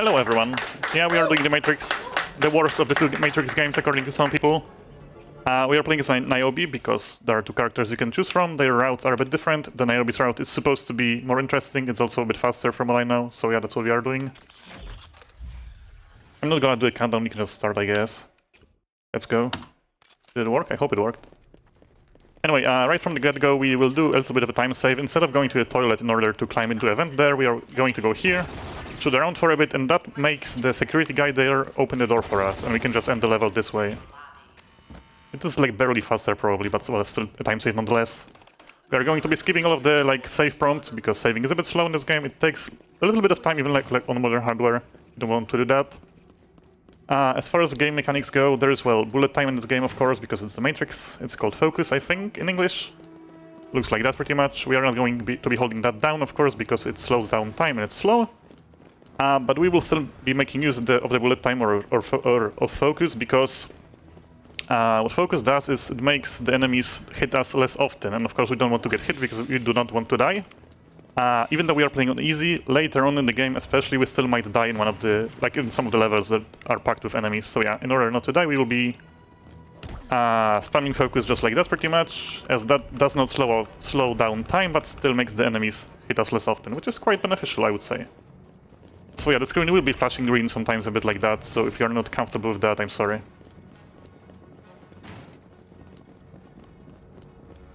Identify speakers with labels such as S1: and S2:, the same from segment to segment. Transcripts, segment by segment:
S1: Hello everyone. Yeah, we are doing the Matrix, the worst of the two Matrix games according to some people. We are playing as Niobe because there are two characters you can choose from. Their routes are a bit different. The Niobe's route is supposed to be more interesting. It's also a bit faster from what I know. So yeah, that's what we are doing. I'm not gonna do a countdown, we can just start, I guess. Let's go. Did it work? I hope it worked. Anyway, right from the get-go, we will do a little bit of a time save. Instead of going to the toilet in order to climb into a vent there, we are going to go here, shoot around for a bit, and that makes the security guy there open the door for us, and we can just end the level this way. It is like barely faster probably, but well, still a time save nonetheless. We are going to be skipping all of the like save prompts, because saving is a bit slow in this game. It takes a little bit of time, even like on modern hardware. You don't want to do that. As far as game mechanics go, there is, well, bullet time in this game, of course, because it's the Matrix. It's called focus, I think, in English. Looks like that pretty much. We are not going to be holding that down, of course, because it slows down time and it's slow. But we will still be making use of the bullet time or of focus, because what focus does is it makes the enemies hit us less often. And of course we don't want to get hit because we do not want to die. Even though we are playing on easy, later on in the game especially, we still might die in one of the, like in some of the levels that are packed with enemies. So yeah, in order not to die, we will be spamming focus just like that pretty much, as that does not slow down time, but still makes the enemies hit us less often, which is quite beneficial, I would say. So yeah, the screen will be flashing green sometimes a bit like that, so if you're not comfortable with that, I'm sorry.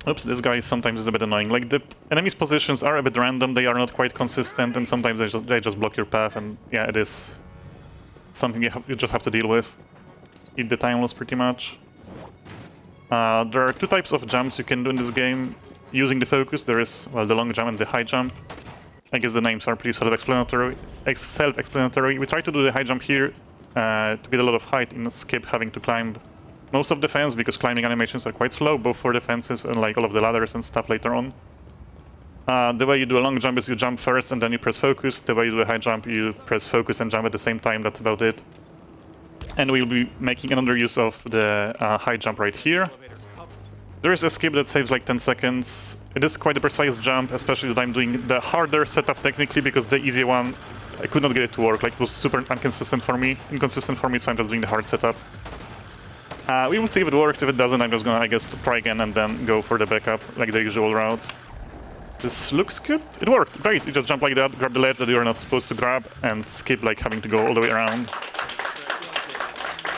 S1: Oops, this guy sometimes is a bit annoying. Like, the enemies' positions are a bit random, they are not quite consistent, and sometimes they just block your path, and yeah, it is something you just have to deal with. Eat the time loss pretty much. There are two types of jumps you can do in this game using the focus. There is, well, the long jump and the high jump. I guess the names are pretty self-explanatory. We try to do the high jump here to get a lot of height and skip having to climb most of the fence, because climbing animations are quite slow, both for the fences and like all of the ladders and stuff later on. The way you do a long jump is you jump first and then you press focus. The way you do a high jump, you press focus and jump at the same time. That's about it. And we'll be making another use of the high jump right here. There is a skip that saves like 10 seconds. It is quite a precise jump, especially that I'm doing the harder setup technically, because the easy one, I could not get it to work. Like, it was super inconsistent for me, so I'm just doing the hard setup. We will see if it works. If it doesn't, I'm just gonna, I guess, try again and then go for the backup, like the usual route. This looks good. It worked. Great. You just jump like that, grab the ledge that you're not supposed to grab, and skip like having to go all the way around.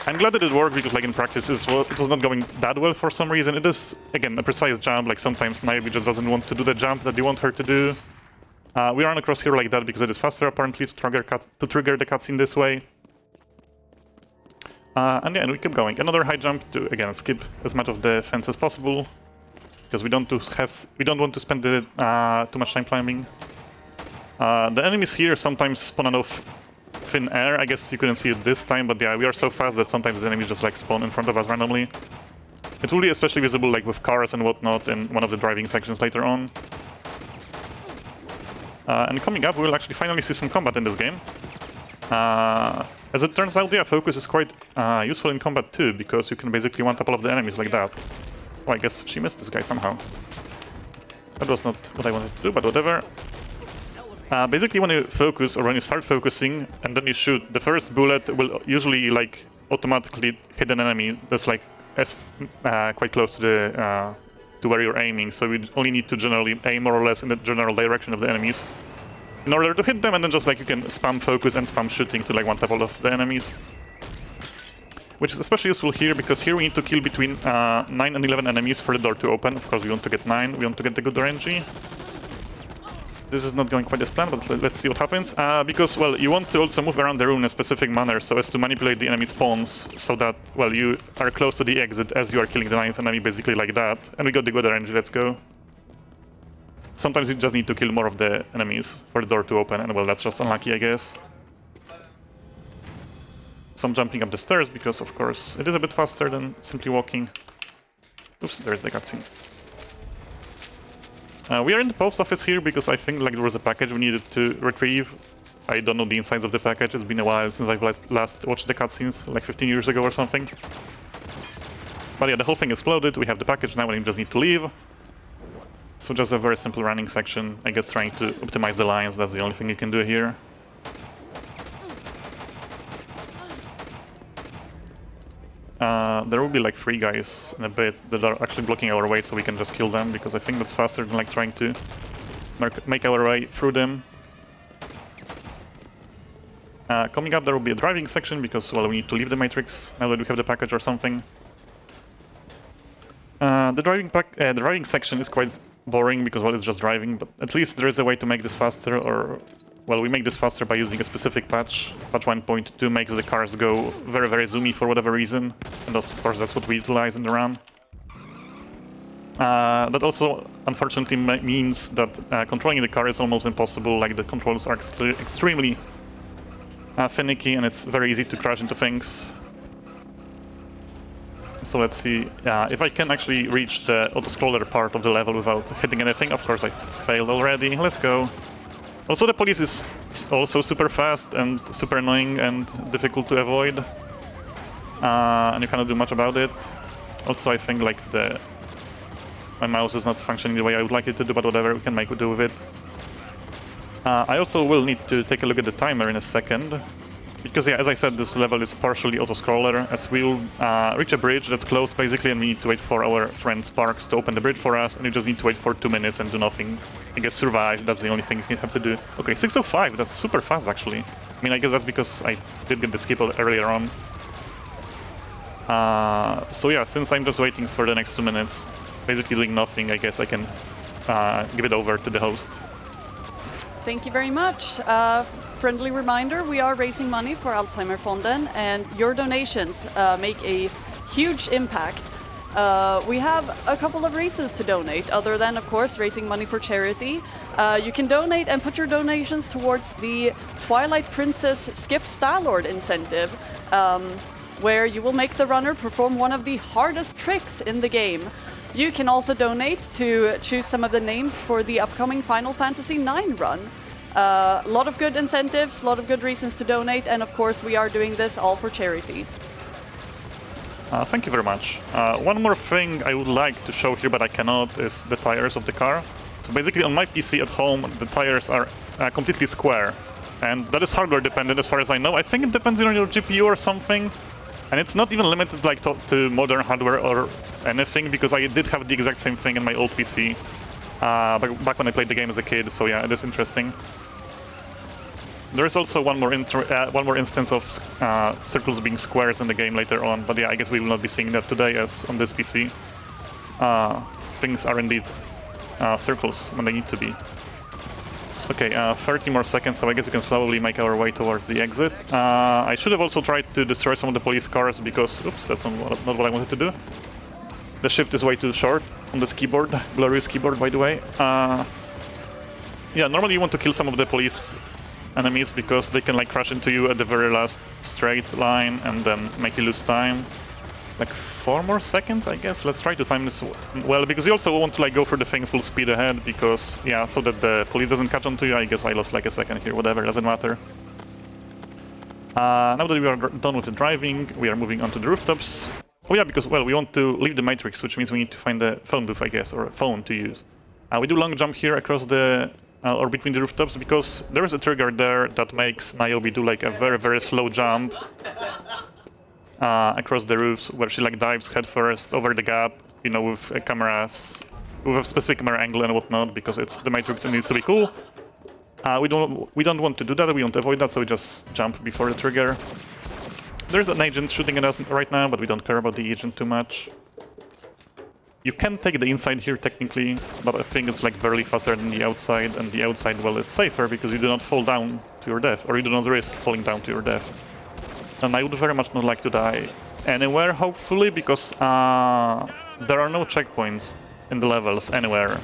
S1: I'm glad that it worked, because like in practice it was not going that well for some reason. It is, again, a precise jump. Like sometimes Niobe just doesn't want to do the jump that you want her to do. We run across here like that because it is faster apparently to trigger the cutscene this way. And yeah, and we keep going. Another high jump to, again, skip as much of the fence as possible, because we don't want to spend too much time climbing. The enemies here sometimes spawn out of thin air. I guess you couldn't see it this time, but yeah, we are so fast that sometimes the enemies just like spawn in front of us randomly. It will be especially visible like with cars and whatnot in one of the driving sections later on. And coming up, we will actually finally see some combat in this game. As it turns out, yeah, focus is quite useful in combat too, because you can basically one-tap all of the enemies like that. Oh, I guess she missed this guy somehow. That was not what I wanted to do, but whatever. Basically, when you focus, or when you start focusing, and then you shoot, the first bullet will usually like automatically hit an enemy that's like quite close to the to where you're aiming. So you only need to generally aim more or less in the general direction of the enemies in order to hit them, and then just like you can spam focus and spam shooting to like one-tap all of the enemies. Which is especially useful here, because here we need to kill between 9 and 11 enemies for the door to open. Of course, we want to get 9, we want to get the good RNG. This is not going quite as planned, but let's see what happens. Because, well, you want to also move around the room in a specific manner so as to manipulate the enemy spawns, so that, well, you are close to the exit as you are killing the 9th enemy, basically like that. And we got the good RNG, let's go. Sometimes you just need to kill more of the enemies for the door to open, and well, that's just unlucky, I guess. Some jumping up the stairs, because of course it is a bit faster than simply walking. Oops, there's the cutscene. We are in the post office here because I think like there was a package we needed to retrieve. I don't know the insides of the package. It's been a while since I've last watched the cutscenes, like 15 years ago or something. But yeah, the whole thing exploded. We have the package now, and we just need to leave. So just a very simple running section, I guess, trying to optimize the lines. That's the only thing you can do here. There will be like 3 guys in a bit that are actually blocking our way, so we can just kill them, because I think that's faster than like trying to make our way through them. Coming up, there will be a driving section, because, well, we need to leave the Matrix now that we have the package or something. The driving section is quite boring, because, well, it's just driving, but at least there is a way to make this faster, or... Well, we make this faster by using a specific patch. Patch 1.2 makes the cars go very, very zoomy for whatever reason, and of course that's what we utilize in the run. That also, unfortunately, means that controlling the car is almost impossible. Like, the controls are extremely finicky, and it's very easy to crash into things. So let's see if I can actually reach the auto-scroller part of the level without hitting anything. Of course, I failed already. Let's go. Also, the police is also super fast and super annoying and difficult to avoid. And you cannot do much about it. Also, I think like my mouse is not functioning the way I would like it to do, but whatever, we can make do with it. I also will need to take a look at the timer in a second. Because, yeah, as I said, this level is partially auto-scroller, as we'll reach a bridge that's closed, basically, and we need to wait for our friend Sparks to open the bridge for us, and we just need to wait for 2 minutes and do nothing. I guess survive, that's the only thing we have to do. Okay, 6:05, that's super fast, actually. I mean, I guess that's because I did get the skip earlier on. So yeah, since I'm just waiting for the next 2 minutes, basically doing nothing, I guess I can give it over to the host.
S2: Thank you very much. Friendly reminder, we are raising money for Alzheimerfonden, and your donations make a huge impact. We have a couple of reasons to donate, other than, of course, raising money for charity. You can donate and put your donations towards the Twilight Princess Skip Star-Lord incentive, where you will make the runner perform one of the hardest tricks in the game. You can also donate to choose some of the names for the upcoming Final Fantasy IX run. A lot of good incentives, a lot of good reasons to donate, and of course we are doing this all for charity.
S1: Thank you very much. One more thing I would like to show here, but I cannot, is the tires of the car. So basically on my PC at home, the tires are completely square. And that is hardware dependent as far as I know. I think it depends on your GPU or something. And it's not even limited like to modern hardware or anything, because I did have the exact same thing in my old PC back when I played the game as a kid. So yeah, it is interesting. There is also one more instance of circles being squares in the game later on, but yeah, I guess we will not be seeing that today, as on this PC things are indeed circles when they need to be. Okay, 30 more seconds, so I guess we can slowly make our way towards the exit. I should have also tried to destroy some of the police cars, because, oops, that's not what I wanted to do. The shift is way too short on this keyboard, glorious keyboard, by the way. Yeah, normally you want to kill some of the police enemies, because they can like crash into you at the very last straight line and then make you lose time. Like 4 more seconds, I guess. Let's try to time this well, because you also want to like go for the thing full speed ahead, because yeah, so that the police doesn't catch on to you. I guess I lost like a second here, whatever, doesn't matter. Now that we are done with the driving, we are moving on to the rooftops. Oh yeah, because, well, we want to leave the Matrix, which means we need to find a phone booth, I guess, or a phone to use. We do long jump here across the or between the rooftops, because there is a trigger there that makes Niobe do like a very, very slow jump across the roofs, where she like dives headfirst over the gap, you know, with cameras, with a specific camera angle and whatnot, because it's the Matrix and it needs to be cool. We don't want to do that. We want to avoid that, so we just jump before the trigger. There's an agent shooting at us right now, but we don't care about the agent too much. You can take the inside here technically, but I think it's like barely faster than the outside, and the outside, well, is safer because you do not fall down to your death, or you do not risk falling down to your death. And I would very much not like to die anywhere, hopefully, because there are no checkpoints in the levels anywhere.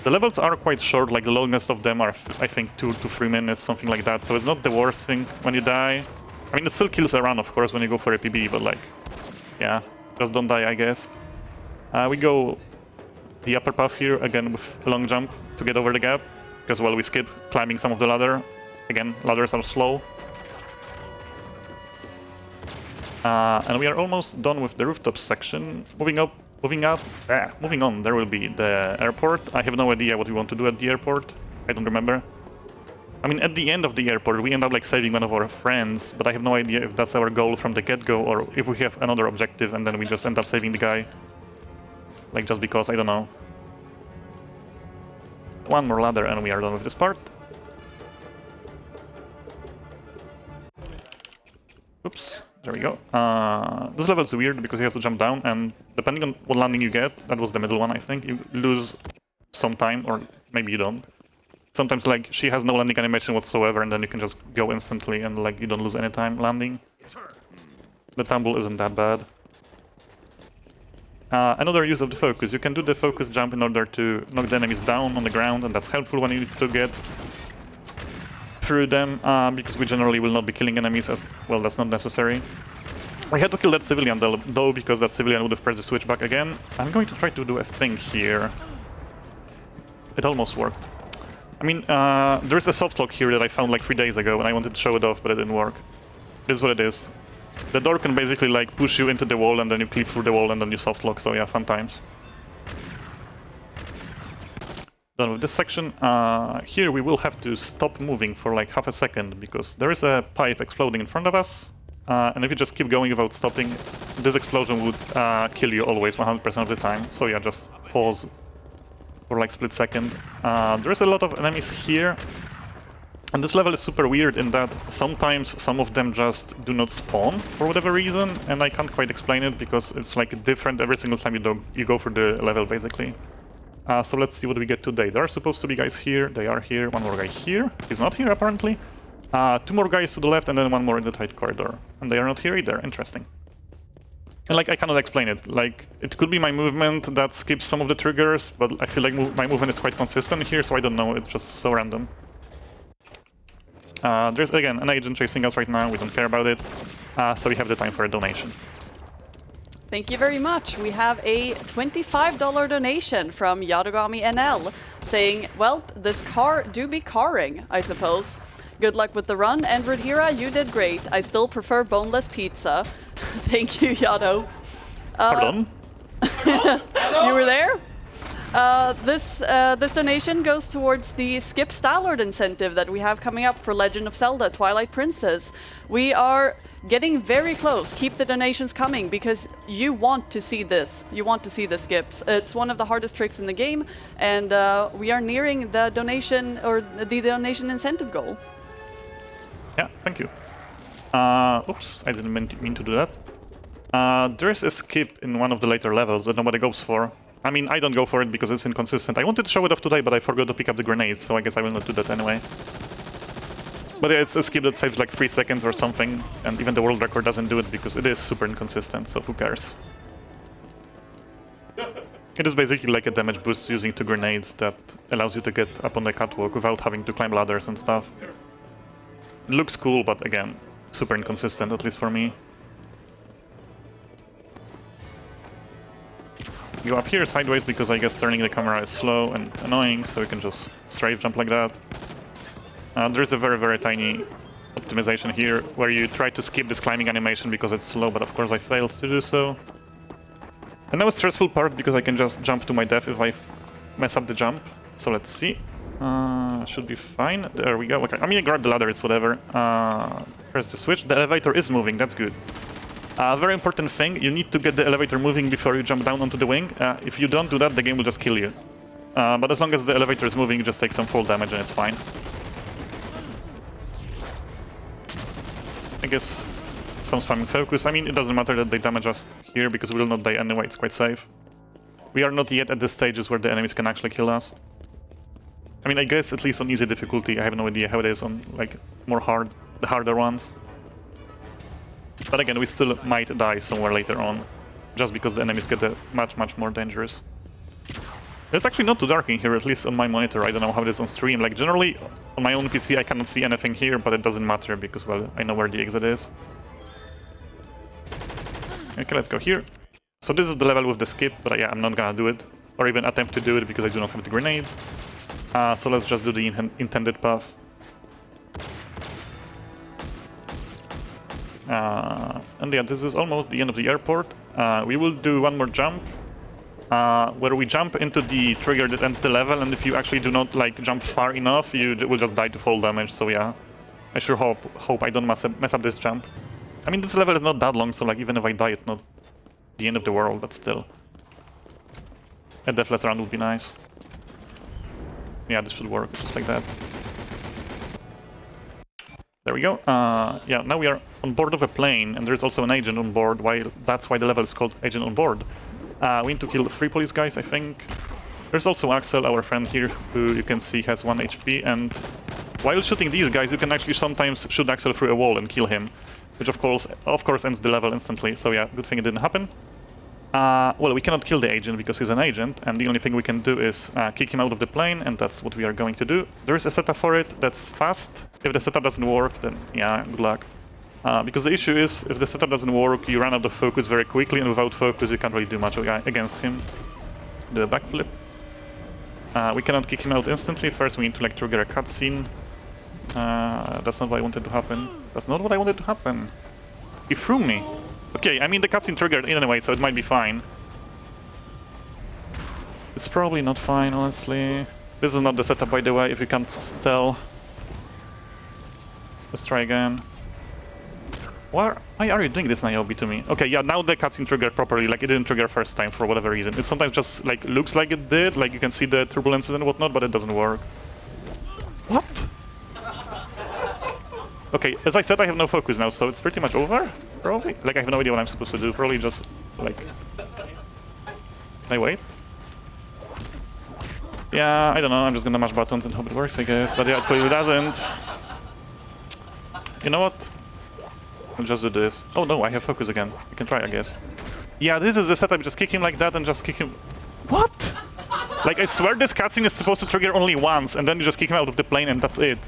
S1: The levels are quite short, like the longest of them are, I think, 2 to 3 minutes, something like that, so it's not the worst thing when you die. I mean, it still kills a run, of course, when you go for a PB, but like, yeah, just don't die, I guess. We go the upper path here, again with a long jump to get over the gap, because, well, we skip climbing some of the ladder. Again, ladders are slow. And we are almost done with the rooftop section. Moving on, there will be the airport. I have no idea what we want to do at the airport. I don't remember. I mean, at the end of the airport, we end up like saving one of our friends, but I have no idea if that's our goal from the get-go or if we have another objective and then we just end up saving the guy. Like, just because, I don't know. One more ladder and we are done with this part. Oops, there we go. This level is weird because you have to jump down, and depending on what landing you get, that was the middle one, I think, you lose some time, or maybe you don't. Sometimes, like, she has no landing animation whatsoever, and then you can just go instantly, and, like, you don't lose any time landing. The tumble isn't that bad. Another use of the focus. You can do the focus jump in order to knock the enemies down on the ground, and that's helpful when you need to get through them, because we generally will not be killing enemies, as well, that's not necessary. We had to kill that civilian though, because that civilian would have pressed the switch back again. I'm going to try to do a thing here. It almost worked. I mean, there's a softlock here that I found like 3 days ago, and I wanted to show it off, but it didn't work. This is what it is. The door can basically like push you into the wall, and then you clip through the wall, and then you softlock, so yeah, fun times. Done with this section. Here we will have to stop moving for like half a second because there is a pipe exploding in front of us, and if you just keep going without stopping, this explosion would kill you always 100% of the time. So yeah, just pause for like split second. There is a lot of enemies here, and this level is super weird in that sometimes some of them just do not spawn for whatever reason, and I can't quite explain it because it's like different every single time you go through the level basically. So let's see what we get today. There are supposed to be guys here, they are here, one more guy here, he's not here apparently. 2 more guys to the left and then 1 more in the tight corridor. And they are not here either, interesting. And like, I cannot explain it. Like, it could be my movement that skips some of the triggers, but I feel like my movement is quite consistent here, so I don't know, it's just so random. There's again an agent chasing us right now, we don't care about it. So we have the time for a donation.
S2: Thank you very much. We have a $25 donation from Yadogami NL saying, well, this car do be carring, I suppose. Good luck with the run, and Radhira, you did great. I still prefer boneless pizza. Thank you, Yado.
S1: Pardon?
S2: You were there? This donation goes towards the Skip Stallard incentive that we have coming up for Legend of Zelda Twilight Princess. We are getting very close. Keep the donations coming because you want to see this. You want to see the skips. It's one of the hardest tricks in the game, and we are nearing the donation or the donation incentive goal.
S1: Yeah, thank you. Oops, I didn't mean to do that. There's a skip in one of the later levels that nobody goes for. I mean, I don't go for it because it's inconsistent. I wanted to show it off today, but I forgot to pick up the grenades, so I guess I will not do that anyway. But yeah, it's a skip that saves like 3 seconds or something, and even the world record doesn't do it because it is super inconsistent, so who cares? It is basically like a damage boost using 2 grenades that allows you to get up on the catwalk without having to climb ladders and stuff. It looks cool, but again, super inconsistent, at least for me. Go up here sideways because I guess turning the camera is slow and annoying, so you can just strafe jump like that. There's a very, very tiny optimization here where you try to skip this climbing animation because it's slow, but of course I failed to do so. And now a stressful part because I can just jump to my death if I mess up the jump. So let's see. Should be fine. There we go. Okay. I mean, I grab the ladder, it's whatever. Press the switch. The elevator is moving, that's good. Very important thing, you need to get the elevator moving before you jump down onto the wing. If you don't do that, the game will just kill you. But as long as the elevator is moving, you just take some fall damage and it's fine. I guess some spamming focus. I mean, it doesn't matter that they damage us here because we will not die anyway, it's quite safe. We are not yet at the stages where the enemies can actually kill us. I mean, I guess at least on easy difficulty, I have no idea how it is on like the harder ones. But again, we still might die somewhere later on, just because the enemies get much more dangerous. It's actually not too dark in here, at least on my monitor. I don't know how it is on stream. Like, generally, on my own PC, I cannot see anything here, but it doesn't matter because, well, I know where the exit is. Okay, let's go here. So this is the level with the skip, but yeah, I'm not gonna do it, or even attempt to do it because I do not have the grenades. So let's just do the intended path. And yeah, this is almost the end of the airport. We will do 1 more jump, where we jump into the trigger that ends the level, and if you actually do not like jump far enough, you will just die to fall damage. So yeah, I sure hope I don't mess up this jump. I mean, this level is not that long, so like even if I die, it's not the end of the world, but still. A deathless round would be nice. Yeah, this should work, just like that. There we go. Yeah, now we are on board of a plane, and there's also an agent on board. That's why the level is called Agent on Board. We need to kill 3 police guys, I think. There's also Axel, our friend here, who you can see has 1 HP, and while shooting these guys, you can actually sometimes shoot Axel through a wall and kill him, which of course ends the level instantly. So yeah, good thing it didn't happen. Well, we cannot kill the agent because he's an agent, and the only thing we can do is kick him out of the plane, and that's what we are going to do. There is a setup for it that's fast. If the setup doesn't work, then yeah, good luck. Because the issue is, if the setup doesn't work, you run out of focus very quickly, and without focus, you can't really do much against him. Do a backflip. We cannot kick him out instantly. First, we need to like trigger a cutscene. That's not what I wanted to happen. That's not what I wanted to happen. He threw me. Okay, I mean the cutscene triggered anyway, so it might be fine. It's probably not fine, honestly. This is not the setup, by the way, if you can't tell. Let's try again. Why are you doing this, Niobe, to me? Okay, yeah, now the cutscene triggered properly, like it didn't trigger first time for whatever reason. It sometimes just like looks like it did, like you can see the turbulences and whatnot, but it doesn't work. What? Okay, as I said, I have no focus now, so it's pretty much over, probably. Like, I have no idea what I'm supposed to do, probably just, like... Can I wait? Yeah, I don't know, I'm just gonna mash buttons and hope it works, I guess, but yeah, it clearly doesn't. You know what? I'll just do this. Oh no, I have focus again. I can try, I guess. Yeah, this is the setup, just kick him like that and just kick him... What? Like, I swear this cutscene is supposed to trigger only once, and then you just kick him out of the plane and that's it.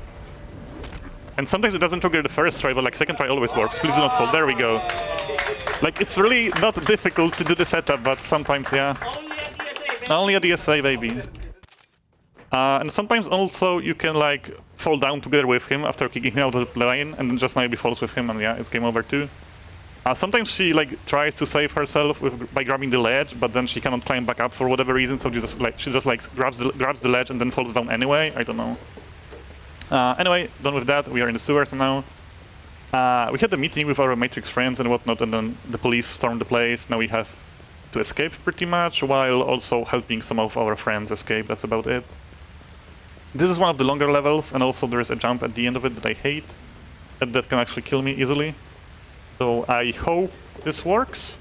S1: And sometimes it doesn't trigger the first try, but like second try always works. Please do not fall. There we go. Like, it's really not difficult to do the setup, but sometimes, yeah. Only a DSA, baby. And sometimes also you can like fall down together with him after kicking him out of the plane, and then just Niobe falls with him, and yeah, it's game over too. Sometimes she like tries to save herself by grabbing the ledge, but then she cannot climb back up for whatever reason, so she just like grabs the ledge and then falls down anyway. I don't know. Anyway, done with that. We are in the sewers now. We had a meeting with our Matrix friends and whatnot, and then the police stormed the place. Now we have to escape pretty much, while also helping some of our friends escape. That's about it. This is one of the longer levels, and also there is a jump at the end of it that I hate. That can actually kill me easily. So I hope this works.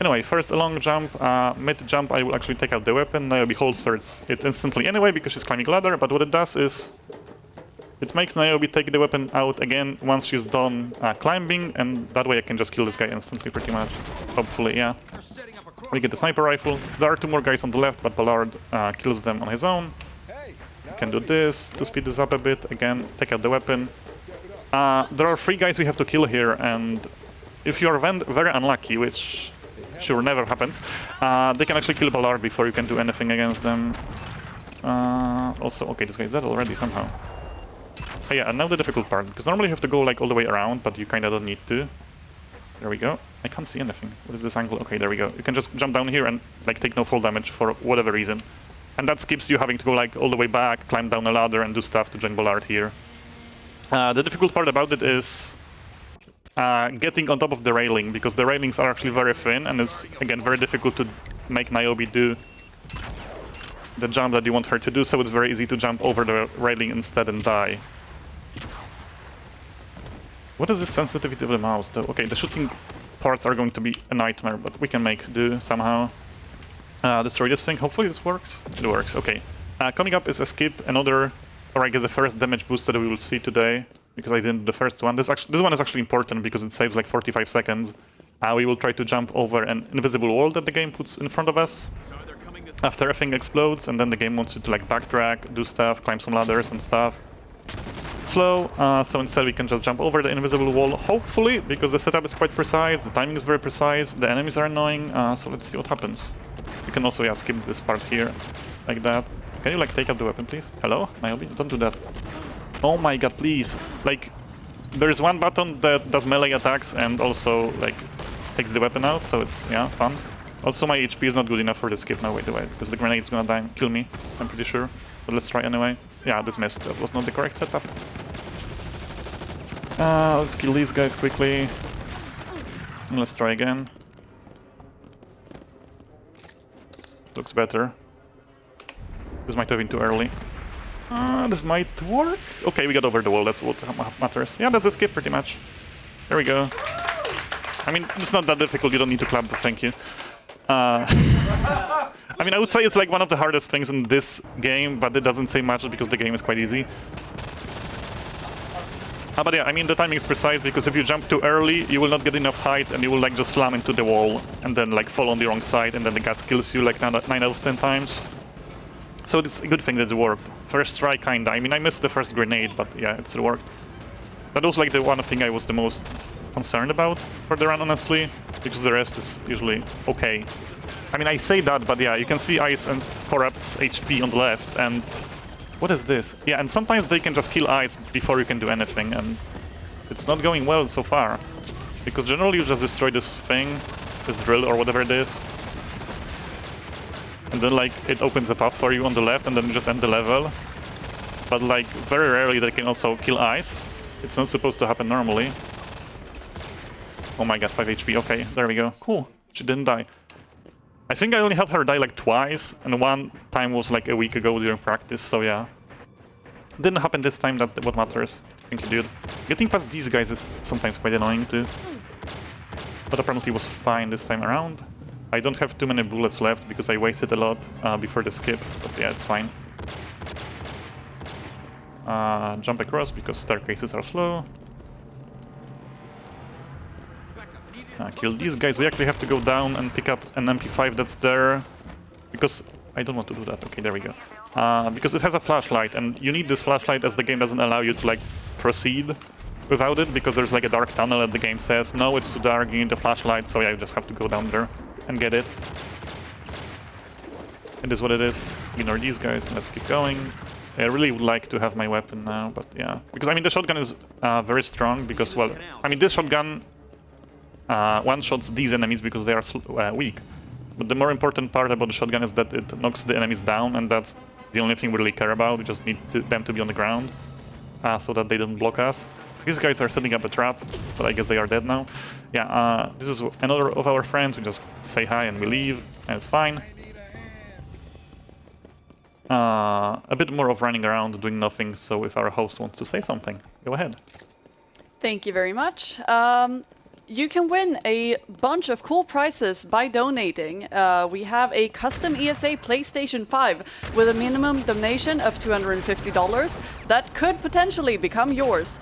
S1: Anyway, first a long jump. Mid-jump I will actually take out the weapon. Niobe holsters it instantly anyway because she's climbing ladder, but what it does is it makes Niobe take the weapon out again once she's done climbing, and that way I can just kill this guy instantly pretty much. Hopefully, yeah. We get the sniper rifle. There are 2 more guys on the left, but Ballard kills them on his own. Can do this to speed this up a bit. Again, take out the weapon. There are 3 guys we have to kill here, and if you are very unlucky, which sure never happens, they can actually kill Ballard before you can do anything against them. Also, okay, this guy's dead already somehow. Oh, yeah, and now the difficult part, because normally you have to go like all the way around, but you kinda don't need to. There we go. I can't see anything. What is this angle? Okay, there we go. You can just jump down here and like take no fall damage for whatever reason. And that skips you having to go like all the way back, climb down a ladder and do stuff to join Ballard here. The difficult part about it is getting on top of the railing, because the railings are actually very thin, and it's again very difficult to make Niobe do the jump that you want her to do, so it's very easy to jump over the railing instead and die. What is the sensitivity of the mouse though? Okay, the shooting parts are going to be a nightmare, but we can make do somehow. Destroy this thing, hopefully this works. It works, okay. Coming up is Escape, another, or I guess the first damage booster that we will see today, because I didn't do the first one. This one is actually important because it saves like 45 seconds. We will try to jump over an invisible wall that the game puts in front of us after everything explodes, and then the game wants you to like backtrack, do stuff, climb some ladders and stuff. Slow, so instead we can just jump over the invisible wall, hopefully, because the setup is quite precise, the timing is very precise, the enemies are annoying, so let's see what happens. You can also, yeah, skip this part here, like that. Can you, like, take up the weapon, please? Hello? Niobe? Don't do that. Oh my god, please. Like, there's one button that does melee attacks and also, like, takes the weapon out, so it's, yeah, fun. Also, my HP is not good enough for the skip now, by the way, because the grenade's gonna die, kill me, I'm pretty sure. But let's try anyway. Yeah, this missed. That was not the correct setup. Let's kill these guys quickly. And let's try again. Looks better. This might have been too early. This might work. Okay, we got over the wall, that's what matters. Yeah, that's the skip pretty much. There we go. I mean, it's not that difficult, you don't need to clap, but thank you. I mean, I would say it's like one of the hardest things in this game, but it doesn't say much because the game is quite easy. But yeah, I mean, the timing is precise because if you jump too early, you will not get enough height and you will like just slam into the wall and then like fall on the wrong side and then the gas kills you like 9 out of 10 times. So it's a good thing that it worked. First try, kinda. I mean, I missed the first grenade, but yeah, it still worked. That was like the one thing I was the most concerned about for the run, honestly, because the rest is usually okay. I mean, I say that, but yeah, you can see Ice and Corrupt's HP on the left, and what is this? Yeah, and sometimes they can just kill Ice before you can do anything, and it's not going well so far. Because generally you just destroy this thing, this drill or whatever it is, and then like it opens a path for you on the left, and then you just end the level. But like very rarely they can also kill Ice. It's not supposed to happen normally. Oh my god, 5 HP. Okay, there we go. Cool. She didn't die. I think I only had her die like twice, and one time was like a week ago during practice, so yeah. Didn't happen this time, that's what matters. Thank you, dude. Getting past these guys is sometimes quite annoying too. But apparently it was fine this time around. I don't have too many bullets left because I wasted a lot before the skip, but yeah, it's fine. Jump across because staircases are slow. Kill these guys. We actually have to go down and pick up an MP5 that's there. Because I don't want to do that. Okay, there we go. Because it has a flashlight, and you need this flashlight as the game doesn't allow you to like proceed without it, because there's like a dark tunnel and the game says, no, it's too dark, you need the flashlight, so yeah, you just have to go down there and get it. It is what it is. Ignore these guys, let's keep going. I really would like to have my weapon now, but yeah. Because I mean, the shotgun is very strong, because, well, I mean, this shotgun one-shots these enemies because they are weak. But the more important part about the shotgun is that it knocks the enemies down, and that's the only thing we really care about. We just need them to be on the ground so that they don't block us. These guys are setting up a trap, but I guess they are dead now. Yeah, this is another of our friends. We just say hi and we leave, and it's fine. A bit more of running around doing nothing, so if our host wants to say something, go ahead.
S2: Thank you very much. You can win a bunch of cool prizes by donating. We have a custom ESA PlayStation 5 with a minimum donation of $250. That could potentially become yours.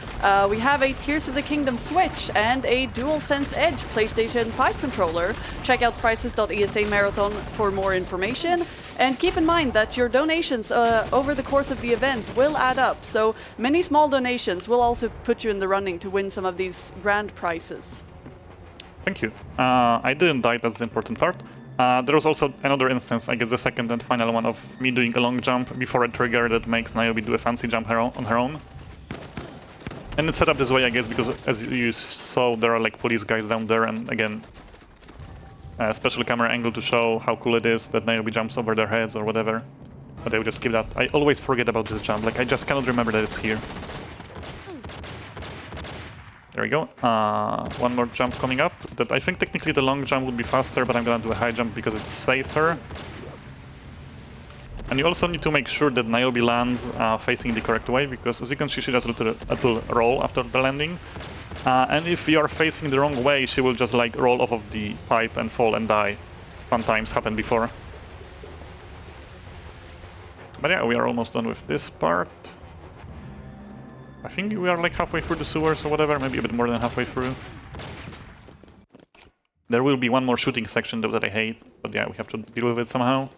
S2: We have a Tears of the Kingdom Switch and a DualSense Edge PlayStation 5 controller. Check out prices.esa Marathon for more information. And keep in mind that your donations over the course of the event will add up. So many small donations will also put you in the running to win some of these grand prizes.
S1: Thank you. I didn't die, that's the important part. There was also another instance, I guess the second and final one, of me doing a long jump before a trigger that makes Niobe do a fancy jump on her own. And it's set up this way, I guess, because as you saw, there are like police guys down there, and again, a special camera angle to show how cool it is that Niobe jumps over their heads or whatever. But I will just skip that. I always forget about this jump, like I just cannot remember that it's here. There we go. One more jump coming up. That I think technically the long jump would be faster, but I'm gonna do a high jump because it's safer. And you also need to make sure that Niobe lands facing the correct way, because as you can see, she does a little roll after the landing. And if you are facing the wrong way, she will just like roll off of the pipe and fall and die. Fun times happened before. But yeah, we are almost done with this part. I think we are like halfway through the sewers or whatever, maybe a bit more than halfway through. There will be one more shooting section though that I hate, but yeah, we have to deal with it somehow.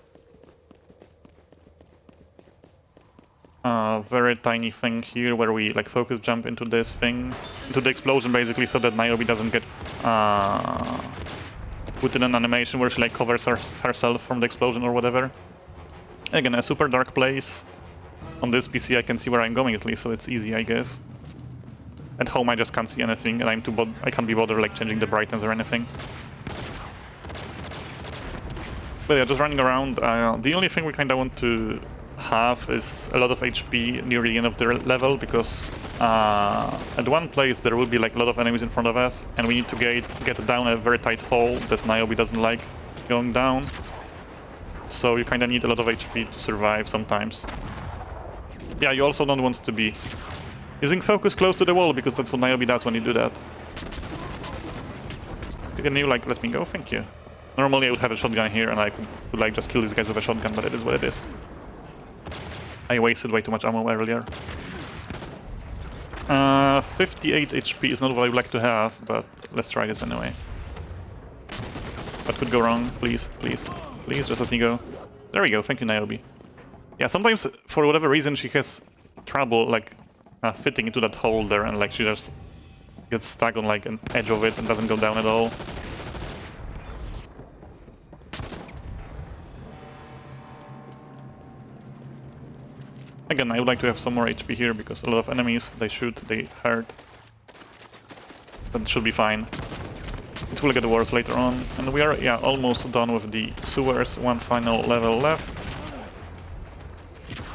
S1: Very tiny thing here where we like focus jump into this thing, into the explosion basically, so that Niobe doesn't get put in an animation where she like covers herself from the explosion or whatever. Again, a super dark place. On this PC I can see where I'm going at least, so it's easy, I guess. At home I just can't see anything, and I can't be bothered like changing the brightness or anything. But yeah, just running around. The only thing we kind of want to have is a lot of HP near the end of the level, because at one place there will be like a lot of enemies in front of us, and we need to get down a very tight hole that Niobe doesn't like going down. So you kind of need a lot of HP to survive sometimes. Yeah, you also don't want to be using focus close to the wall, because that's what Niobe does when you do that. Can you like let me go? Thank you. Normally I would have a shotgun here and I could like just kill these guys with a shotgun, but it is what it is. I wasted way too much ammo earlier. 58 HP is not what I would like to have, but let's try this anyway. What could go wrong? Please, please, please, just let me go. There we go, thank you, Niobe. Yeah, sometimes, for whatever reason, she has trouble, like, fitting into that hole there, and, like, she just gets stuck on, like, an edge of it and doesn't go down at all. Again, I would like to have some more HP here, because a lot of enemies, they shoot, they hurt. But it should be fine. It will get worse later on. And we are, yeah, almost done with the sewers. One final level left,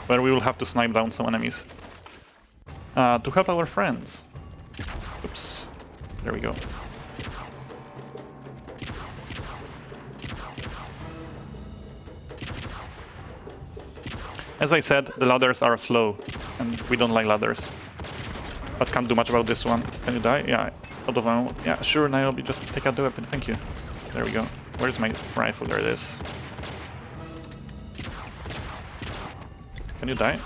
S1: where we will have to snipe down some enemies. To help our friends. Oops. There we go. As I said, the ladders are slow, and we don't like ladders. But can't do much about this one. Can you die? Yeah, out of ammo. Yeah, sure, Niobe, just take out the weapon, thank you. There we go. Where's my rifle? There it is. Can you die?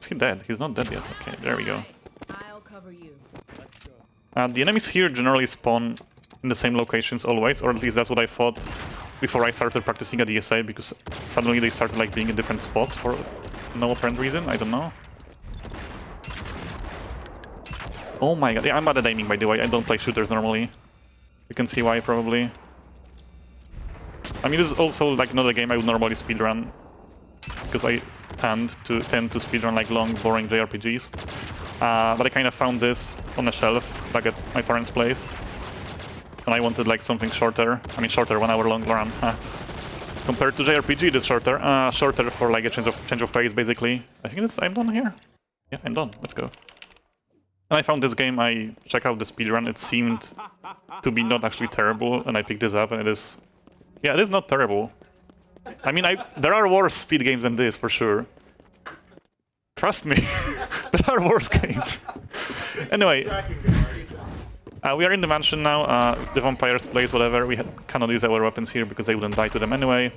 S1: Is he dead? He's not dead yet. Okay, there we go.
S3: I'll cover you. Let's go.
S1: The enemies here generally spawn in the same locations always, or at least that's what I thought before I started practicing at ESA, because suddenly they started like being in different spots for no apparent reason. I don't know. Oh my god. Yeah, I'm bad at aiming, by the way. I don't play shooters normally. You can see why, probably. I mean, this is also like not a game I would normally speedrun, because I tend to speedrun like long, boring JRPGs. But I kind of found this on a shelf back at my parents' place. And I wanted like something shorter. I mean, shorter, 1 hour long run. Compared to JRPG, it is shorter. Shorter for like a change of pace, basically. I think I'm done here. Yeah, I'm done. Let's go. And I found this game. I checked out the speedrun. It seemed to be not actually terrible, and I picked this up, and it is. Yeah, it is not terrible. I mean, there are worse speed games than this for sure. Trust me, there are worse games. Anyway. We are in the mansion now, the vampire's place, whatever. We cannot use our weapons here because they wouldn't die to them anyway.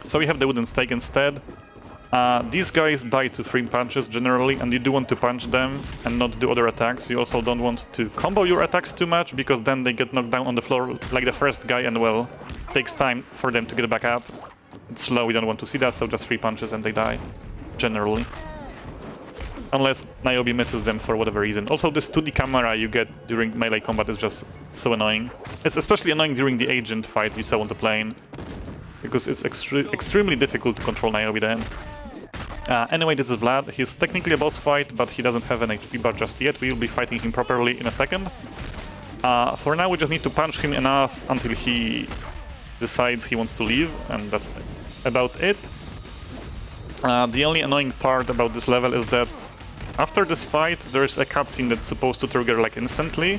S1: So we have the wooden stake instead. These guys die to 3 punches generally, and you do want to punch them and not do other attacks. You also don't want to combo your attacks too much, because then they get knocked down on the floor like the first guy, and well, it takes time for them to get back up. It's slow, we don't want to see that, so just 3 punches and they die, generally. Unless Niobe misses them for whatever reason. Also, this 2D camera you get during melee combat is just so annoying. It's especially annoying during the agent fight you saw on the plane, because it's extremely difficult to control Niobe then. Anyway, this is Vlad. He's technically a boss fight, but he doesn't have an HP bar just yet. We will be fighting him properly in a second. For now, we just need to punch him enough until he decides he wants to leave, and that's about it. The only annoying part about this level is that after this fight, there's a cutscene that's supposed to trigger like instantly,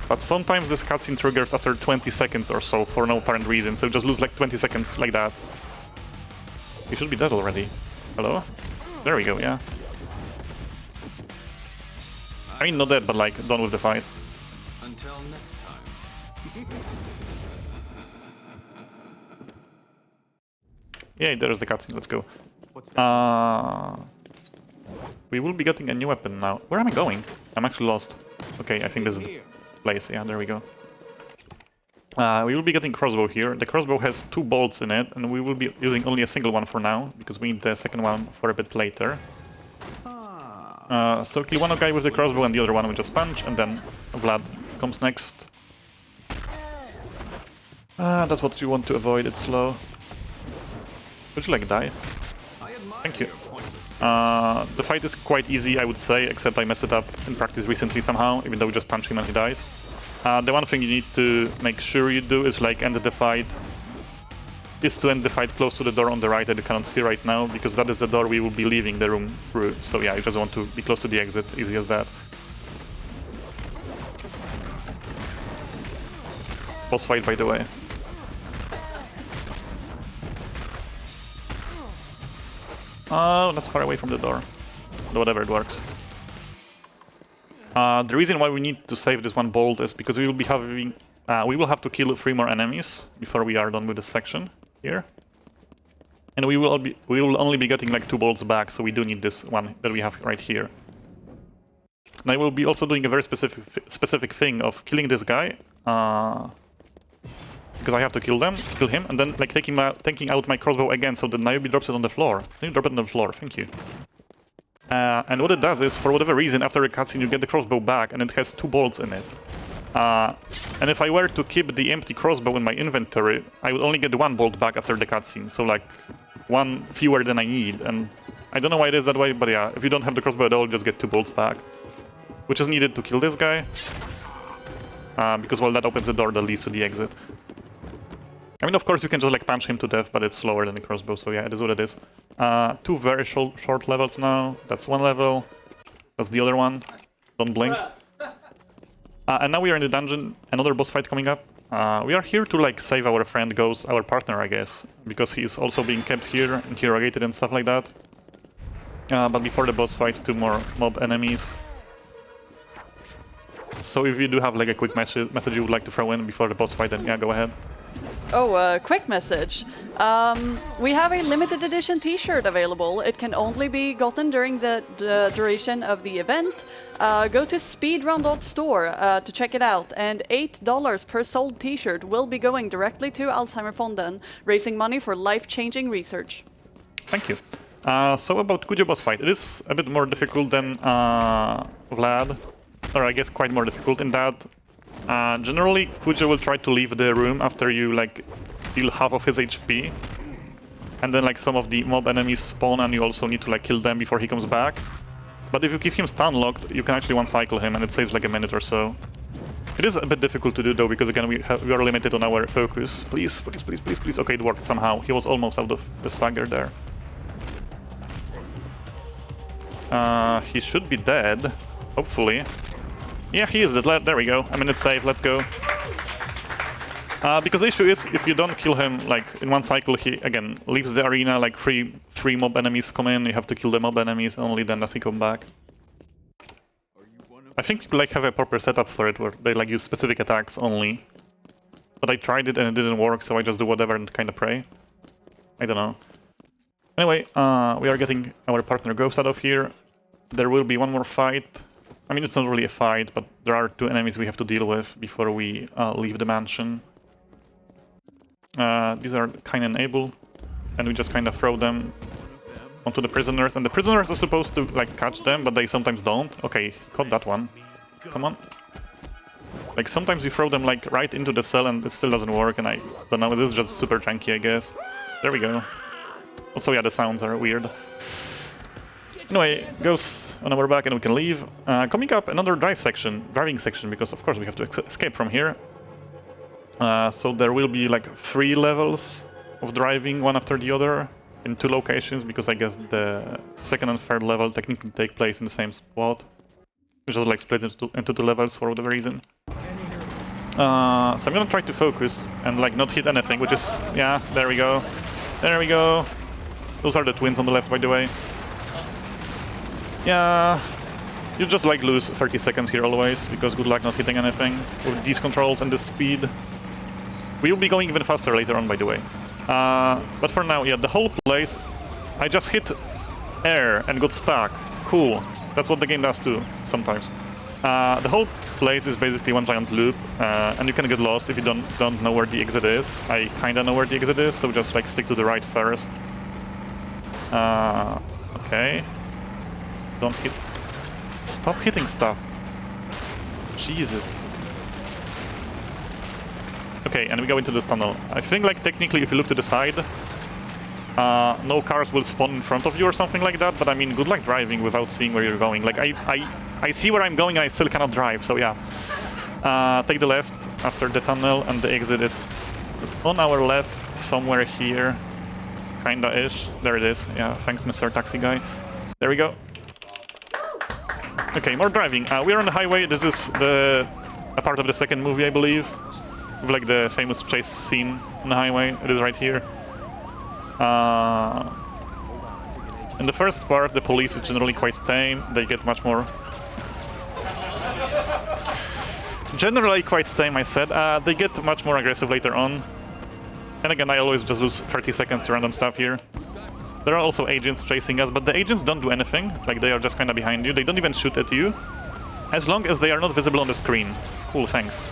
S1: but sometimes this cutscene triggers after 20 seconds or so for no apparent reason, so you just lose like 20 seconds like that. He should be dead already. Hello? There we go, yeah. I mean, not dead, but like done with the fight.
S3: Until next time.
S1: Yeah, there's the cutscene, let's go. We will be getting a new weapon now. Where am I going? I'm actually lost. Okay, I think this is the place. Yeah, there we go. We will be getting crossbow here. The crossbow has 2 bolts in it, and we will be using only a single one for now, because we need the second one for a bit later. So kill one guy with the crossbow and the other one with just punch, and then Vlad comes next. That's what you want to avoid, it's slow. Would you like die? Thank you. The fight is quite easy, I would say, except I messed it up in practice recently somehow, even though we just punch him and he dies. The one thing you need to make sure you do is like end the fight is to end the fight close to the door on the right that you cannot see right now, because that is the door we will be leaving the room through. So yeah, you just want to be close to the exit, easy as that. Boss fight, by the way. Oh, that's far away from the door. But whatever, it works. The reason why we need to save this one bolt is because we will be having... we will have to kill 3 more enemies before we are done with this section here. And we will only be getting like 2 bolts back, so we do need this one that we have right here. And I will be also doing a very specific thing of killing this guy. Because I have to kill him, and then like taking out my crossbow again, so that Niobe drops it on the floor. Can you drop it on the floor? Thank you. And what it does is, for whatever reason, after a cutscene, you get the crossbow back, and it has 2 bolts in it. And if I were to keep the empty crossbow in my inventory, I would only get 1 bolt back after the cutscene, so like 1 fewer than I need. And I don't know why it is that way, but yeah, if you don't have the crossbow at all, just get 2 bolts back, which is needed to kill this guy. Because, well, that opens the door that leads to the exit. I mean, of course, you can just like punch him to death, but it's slower than the crossbow, so yeah, it is what it is. 2 very short levels now. That's 1 level. That's the other one. Don't blink. And now we are in the dungeon. Another boss fight coming up. We are here to like save our friend Ghost, our partner, I guess, because he is also being kept here, interrogated and stuff like that. But before the boss fight, 2 more mob enemies. So if you do have like a quick message you would like to throw in before the boss fight, then yeah, go ahead.
S2: Oh, quick message. We have a limited edition t-shirt available. It can only be gotten during the duration of the event. Go to speedrun.store to check it out. And $8 per sold t-shirt will be going directly to Alzheimerfonden, raising money for life-changing research.
S1: Thank you. So about Kujo boss fight, it is a bit more difficult than Vlad. Or I guess quite more difficult in that generally Kujo will try to leave the room after you like deal half of his HP, and then like some of the mob enemies spawn and you also need to like kill them before he comes back. But if you keep him stun locked, you can actually one cycle him and it saves like a minute or so. It is a bit difficult to do though, because again we are limited on our focus. Please, please, please, please, please. Okay, it worked somehow. He was almost out of the stagger there. He should be dead, hopefully. Yeah, he is dead. There we go. I mean, it's safe. Let's go. Because the issue is, if you don't kill him, like, in one cycle, he, again, leaves the arena, like, three mob enemies come in, you have to kill the mob enemies, only then does he come back. I think people, like, have a proper setup for it, where they, like, use specific attacks only. But I tried it and it didn't work, so I just do whatever and kind of pray. I don't know. Anyway, we are getting our partner Ghost out of here. There will be one more fight. I mean, it's not really a fight, but there are 2 enemies we have to deal with before we leave the mansion. These are kind of enabled, and we just kind of throw them onto the prisoners, and the prisoners are supposed to like catch them, but they sometimes don't. Okay, caught that one. Come on. Like sometimes you throw them like right into the cell and it still doesn't work, and I don't know, this is just super janky, I guess. There we go. Also, yeah, the sounds are weird. Anyway, goes on our back and we can leave. Coming up, another driving section, because of course we have to escape from here. So there will be like 3 levels of driving, one after the other, in 2 locations, because I guess the 2nd and 3rd level technically take place in the same spot. Which is like split into 2 levels for whatever reason. So I'm gonna try to focus and like not hit anything, which is, yeah, there we go. There we go. Those are the twins on the left, by the way. Yeah, you just like lose 30 seconds here always, because good luck not hitting anything with these controls and this speed. We will be going even faster later on, by the way. But for now, yeah, the whole place, I just hit air and got stuck. Cool. That's what the game does too, sometimes. The whole place is basically one giant loop, and you can get lost if you don't know where the exit is. I kinda know where the exit is, so just like stick to the right first. Okay. Don't hit. Stop hitting stuff. Jesus. Okay, and we go into this tunnel. I think, like, technically, if you look to the side, no cars will spawn in front of you or something like that, but I mean, good luck driving without seeing where you're going. Like, I see where I'm going and I still cannot drive, so yeah. Take the left after the tunnel, and the exit is on our left, somewhere here. Kinda-ish. There it is. Yeah, thanks, Mr. Taxi Guy. There we go. Okay, more driving. We're on the highway. This is a part of the second movie, I believe. With like the famous chase scene on the highway. It is right here. In the first part, the police is generally quite tame. They get much more... Generally quite tame, I said. They get much more aggressive later on. And again, I always just lose 30 seconds to random stuff here. There are also agents chasing us, but the agents don't do anything. Like, they are just kind of behind you. They don't even shoot at you. As long as they are not visible on the screen. Cool, thanks.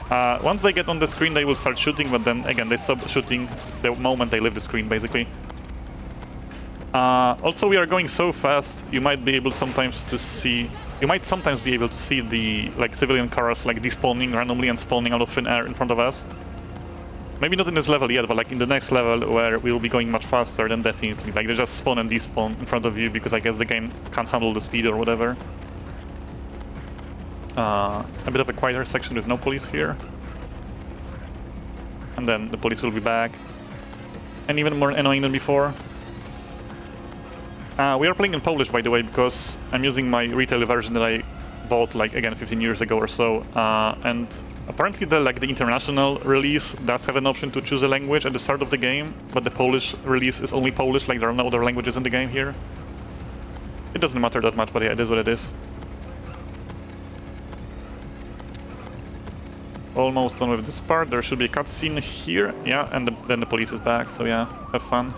S1: Once they get on the screen, they will start shooting, but then, again, they stop shooting the moment they leave the screen, basically. Also, we are going so fast, you might be able sometimes to see... You might sometimes be able to see the, like, civilian cars, like, despawning randomly and spawning out of thin air in front of us. Maybe not in this level yet, but like in the next level where we will be going much faster, then definitely. Like, they just spawn and despawn in front of you because I guess the game can't handle the speed or whatever. A bit of a quieter section with no police here. And then the police will be back. And even more annoying than before. We are playing in Polish, by the way, because I'm using my retail version that I bought, like, again, 15 years ago or so. And apparently the international release does have an option to choose a language at the start of the game, but the Polish release is only Polish, like there are no other languages in the game here. It doesn't matter that much, but yeah, it is what it is. Almost done with this part. There should be a cutscene here, yeah, and then the police is back, so yeah, have fun.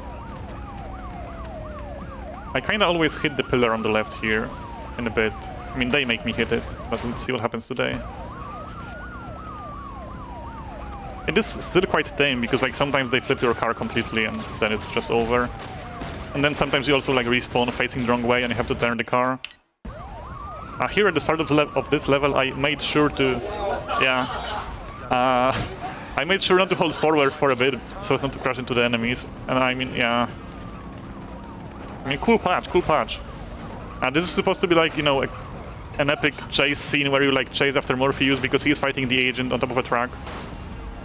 S1: I kinda always hit the pillar on the left here in a bit. I mean, they make me hit it, but let's see what happens today. It is still quite tame, because like sometimes they flip your car completely and then it's just over. And then sometimes you also like respawn facing the wrong way and you have to turn the car. Here at the start of this level, I made sure to... Yeah. I made sure not to hold forward for a bit, so as not to crash into the enemies. And I mean, yeah. I mean, cool patch, cool patch. This is supposed to be like, you know, an epic chase scene where you like chase after Morpheus because he's fighting the agent on top of a truck.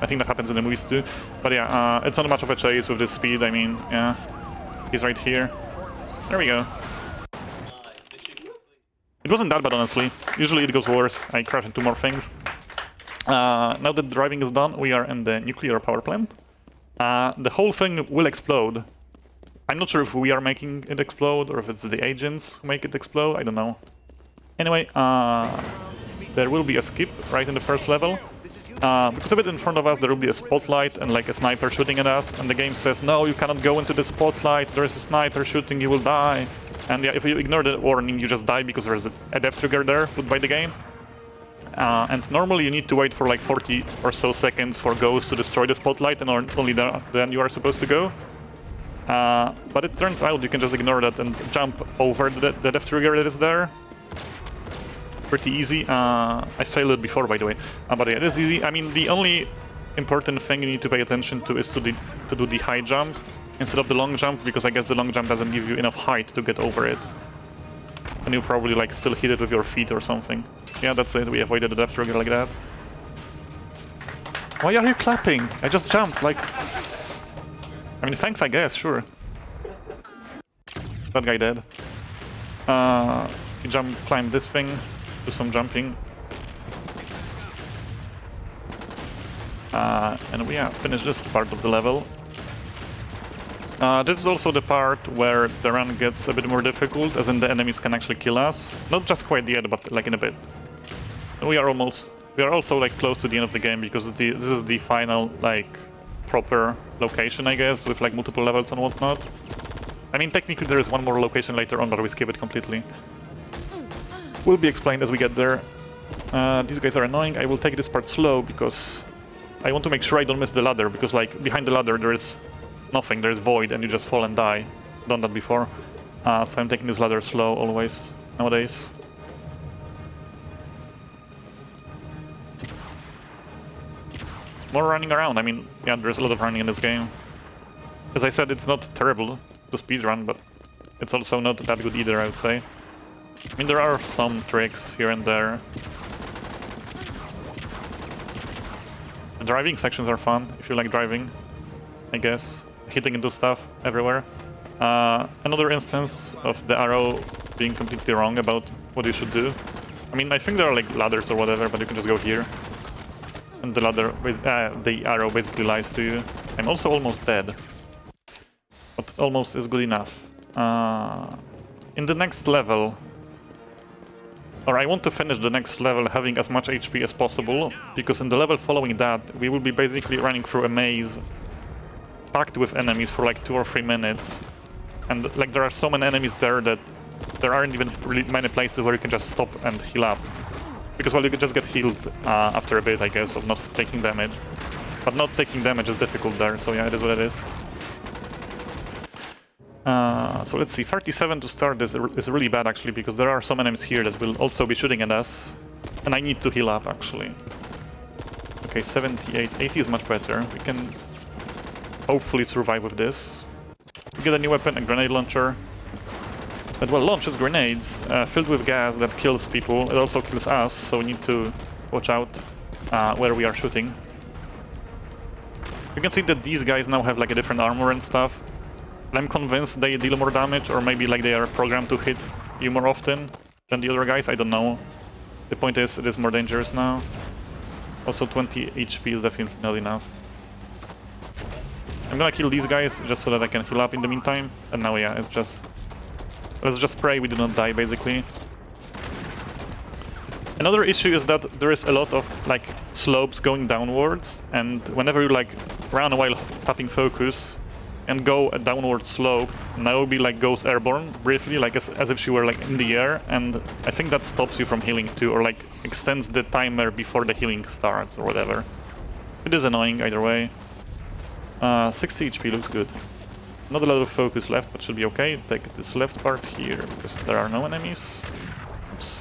S1: I think that happens in the movies too. But yeah, it's not much of a chase with this speed, I mean, yeah. He's right here. There we go. It wasn't that bad, honestly. Usually it goes worse. I crash into more things. Now that driving is done, we are in the nuclear power plant. The whole thing will explode. I'm not sure if we are making it explode or if it's the agents who make it explode, I don't know. Anyway, there will be a skip right in the first level. Because a bit in front of us there will be a spotlight and like a sniper shooting at us, and the game says, no, you cannot go into the spotlight, there is a sniper shooting, you will die. And yeah, if you ignore the warning, you just die because there's a death trigger there put by the game. And normally you need to wait for like 40 or so seconds for ghosts to destroy the spotlight, and only then you are supposed to go. But it turns out you can just ignore that and jump over the death trigger that is there. Pretty easy. I failed it before, by the way. But yeah, it is easy. I mean, the only important thing you need to pay attention to is to do the high jump instead of the long jump, because I guess the long jump doesn't give you enough height to get over it. And you probably like still hit it with your feet or something. Yeah, that's it. We avoided the death trigger like that. Why are you clapping? I just jumped, like... I mean, thanks, I guess, sure. That guy dead. You climb this thing, do some jumping. And we finish this part of the level. This is also the part where the run gets a bit more difficult, as in the enemies can actually kill us. Not just quite yet, but like in a bit. We are also like close to the end of the game, because this is the final like proper location, I guess, with like multiple levels and whatnot. I mean, technically there is one more location later on, but we skip it completely. Will be explained as we get there. These guys are annoying. I will take this part slow because I want to make sure I don't miss the ladder, because like behind the ladder there is nothing, there is void and you just fall and die. Done that before. So I'm taking this ladder slow always nowadays. More running around. I mean, yeah, there's a lot of running in this game. As I said, it's not terrible to speedrun, but it's also not that good either, I would say. I mean, there are some tricks here and there. The driving sections are fun, if you like driving, I guess. Hitting into stuff everywhere. Another instance of the arrow being completely wrong about what you should do. I mean, I think there are like ladders or whatever, but you can just go here. And the arrow basically lies to you. I'm also almost dead. But almost is good enough. In the next level... Or I want to finish the next level having as much HP as possible, because in the level following that, we will be basically running through a maze packed with enemies for like 2 or 3 minutes. And like there are so many enemies there that there aren't even really many places where you can just stop and heal up. Because, well, you can just get healed after a bit, I guess, of not taking damage. But not taking damage is difficult there, so yeah, it is what it is. So let's see, 37 to start is really bad, actually, because there are some enemies here that will also be shooting at us. And I need to heal up, actually. Okay, 78, 80 is much better. We can hopefully survive with this. We get a new weapon, a grenade launcher. That, well, launches grenades filled with gas that kills people. It also kills us, so we need to watch out where we are shooting. You can see that these guys now have like a different armor and stuff. And I'm convinced they deal more damage, or maybe like they are programmed to hit you more often than the other guys. I don't know. The point is, it is more dangerous now. Also, 20 HP is definitely not enough. I'm gonna kill these guys just so that I can heal up in the meantime. And now, yeah, it's just... Let's just pray we do not die, basically. Another issue is that there is a lot of, like, slopes going downwards, and whenever you, like, run while tapping focus and go a downward slope, Niobe, like, goes airborne briefly, like, as if she were, like, in the air, and I think that stops you from healing too, or, like, extends the timer before the healing starts, or whatever. It is annoying either way. 60 HP looks good. Not a lot of focus left, but should be okay. Take this left part here, because there are no enemies. Oops.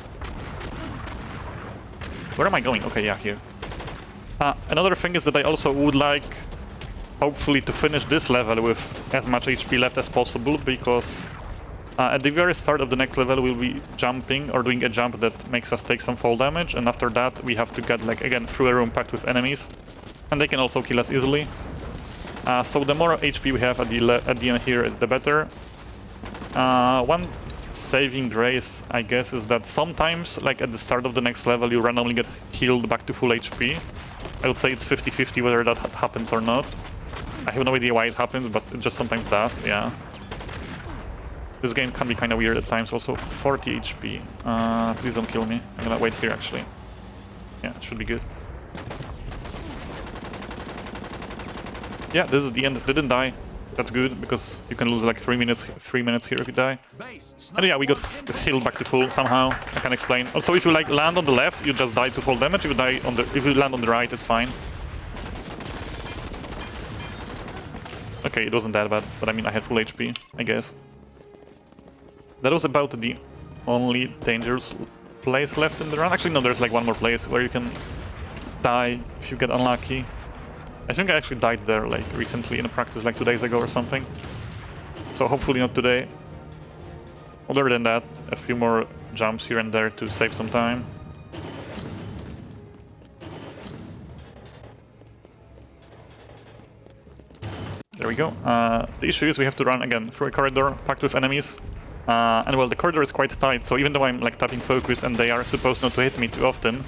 S1: Where am I going? Okay, yeah, here. Another thing is that I also would like, hopefully, to finish this level with as much HP left as possible, because at the very start of the next level we'll be jumping, or doing a jump that makes us take some fall damage, and after that we have to get, like, again, through a room packed with enemies. And they can also kill us easily. So the more HP we have at the end here, the better. One saving grace, I guess, is that sometimes, like at the start of the next level, you randomly get healed back to full HP. I would say it's 50-50 whether that happens or not. I have no idea why it happens, but it just sometimes does, yeah. This game can be kind of weird at times. Also, 40 HP. Please don't kill me. I'm gonna wait here, actually. Yeah, it should be good. Yeah, this is the end. Didn't die. That's good, because you can lose like 3 minutes here if you die. And yeah, we got healed back to full somehow. I can explain. Also, if you like land on the left, you just die to full damage. If you land on the right, it's fine. Okay, it wasn't that bad, but I mean, I had full HP, I guess. That was about the only dangerous place left in the run. Actually, no, there's like one more place where you can die if you get unlucky. I think I actually died there, like, recently in a practice, like 2 days ago or something. So hopefully not today. Other than that, a few more jumps here and there to save some time. There we go. The issue is we have to run, again, through a corridor packed with enemies. And, well, the corridor is quite tight, so even though I'm, like, tapping focus and they are supposed not to hit me too often,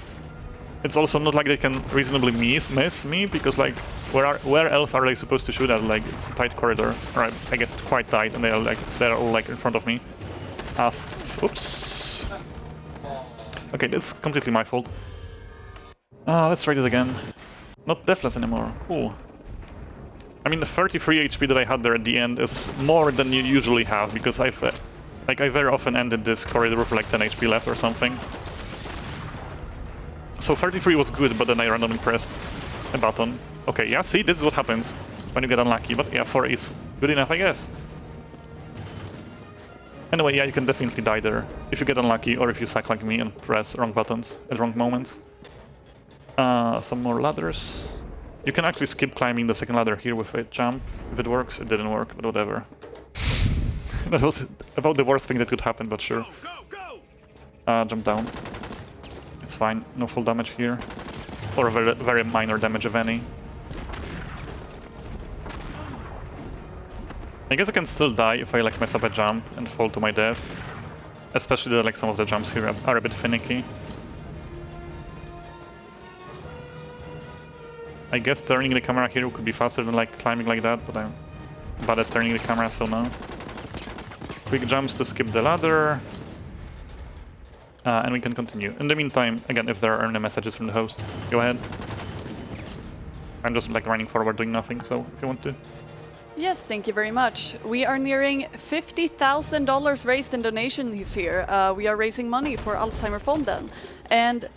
S1: it's also not like they can reasonably miss me, because, like, where else are they supposed to shoot at? Like, it's a tight corridor, or I guess quite tight, and they're all like in front of me. Oops. Okay, that's completely my fault. Let's try this again. Not deathless anymore. Cool. I mean, the 33 HP that I had there at the end is more than you usually have, because I very often ended this corridor with like 10 HP left or something. So 33 was good, but then I randomly pressed a button. Okay, yeah, see, this is what happens when you get unlucky, but yeah, 4 is good enough, I guess. Anyway, yeah, you can definitely die there if you get unlucky, or if you suck like me and press wrong buttons at wrong moments. Some more ladders. You can actually skip climbing the second ladder here with a jump, if it works. It didn't work, but whatever. That was about the worst thing that could happen, but sure. Jump down. It's fine, no full damage here. or very, very minor damage, if any. I guess I can still die if I like mess up a jump and fall to my death. Especially that like some of the jumps here are a bit finicky. I guess turning the camera here could be faster than like climbing like that, but I'm bad at turning the camera, so no. Quick jumps to skip the ladder. And we can continue. In the meantime, again, if there are any messages from the host, go ahead. I'm just like running forward doing nothing, so if you want to.
S2: Yes, thank you very much. We are nearing $50,000 raised in donations here. We are raising money for Alzheimerfonden. And